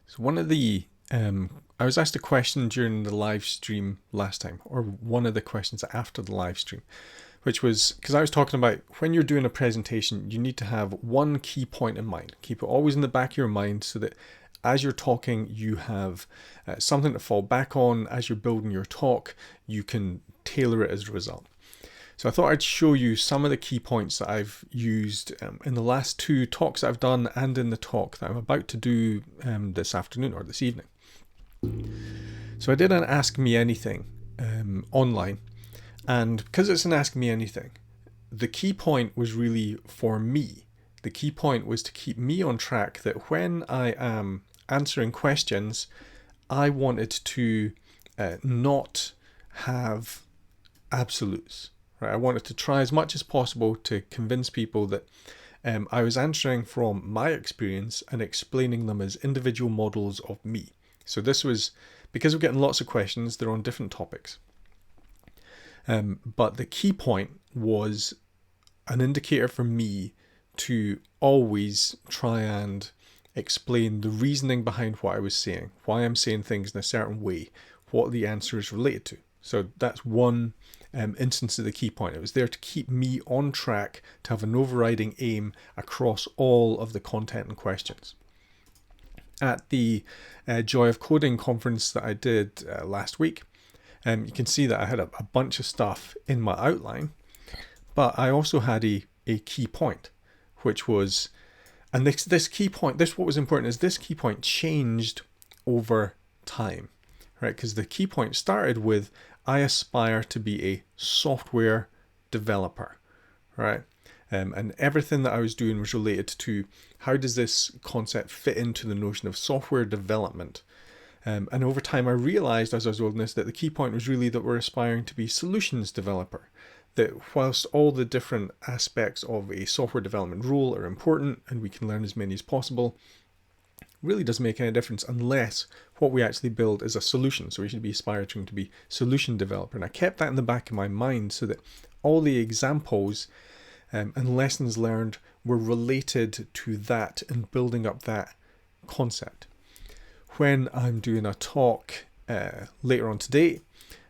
So one of the I was asked a question during the live stream last time, or one of the questions after the live stream, which was because I was talking about when you're doing a presentation, you need to have one key point in mind. Keep it always in the back of your mind so that as you're talking, you have something to fall back on. As you're building your talk, you can tailor it as a result. So I thought I'd show you some of the key points that I've used in the last two talks I've done and in the talk that I'm about to do this afternoon or this evening. So I did an Ask Me Anything online, and because it's an Ask Me Anything, the key point was really for me. The key point was to keep me on track that when I am answering questions, I wanted to not have absolutes. Right? I wanted to try as much as possible to convince people that I was answering from my experience and explaining them as individual models of me. So this was, because we're getting lots of questions, they're on different topics. But the key point was an indicator for me to always try and explain the reasoning behind what I was saying, why I'm saying things in a certain way, what the answer is related to. So that's one instance of the key point. It was there to keep me on track, to have an overriding aim across all of the content and questions. At the Joy of Coding conference that I did last week, you can see that I had a bunch of stuff in my outline, but I also had a key point, which was, and this key point, what was important is this key point changed over time, right? Because the key point started with, I aspire to be a software developer, right? And everything that I was doing was related to how does this concept fit into the notion of software development. And over time, I realized as I was building this that the key point was really that we're aspiring to be solutions developer. That whilst all the different aspects of a software development role are important and we can learn as many as possible, really doesn't make any difference unless what we actually build is a solution. So we should be aspiring to be solution developer. And I kept that in the back of my mind so that all the examples and lessons learned were related to that and building up that concept. When I'm doing a talk later on today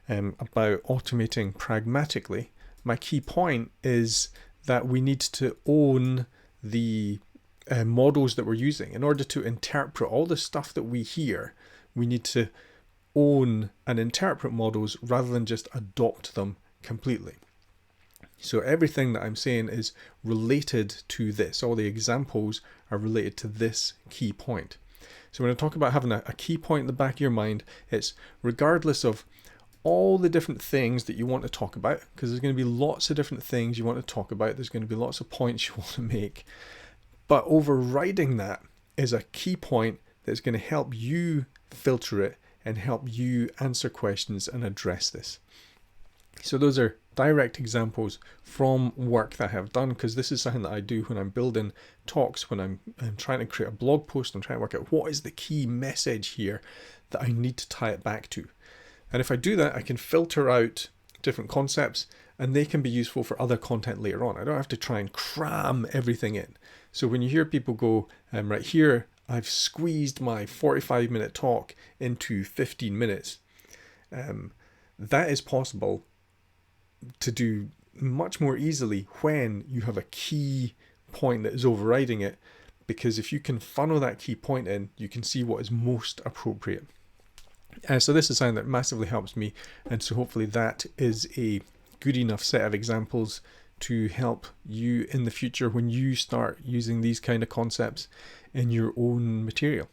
about automating pragmatically, my key point is that we need to own the models that we're using. In order to interpret all the stuff that we hear, we need to own and interpret models rather than just adopt them completely. So everything that I'm saying is related to this. All the examples are related to this key point. So when I talk about having a key point in the back of your mind, it's regardless of all the different things that you want to talk about, because there's going to be lots of different things you want to talk about. There's going to be lots of points you want to make. But overriding that is a key point that's going to help you filter it and help you answer questions and address this. So those are direct examples from work that I have done, because this is something that I do when I'm building talks, when I'm trying to create a blog post. I'm trying to work out what is the key message here that I need to tie it back to. And if I do that, I can filter out different concepts and they can be useful for other content later on. I don't have to try and cram everything in. So when you hear people go, right here, I've squeezed my 45-minute talk into 15 minutes, that is possible to do much more easily when you have a key point that is overriding it, because if you can funnel that key point in, you can see what is most appropriate. So this is something that massively helps me, and so hopefully that is a good enough set of examples to help you in the future when you start using these kind of concepts in your own material.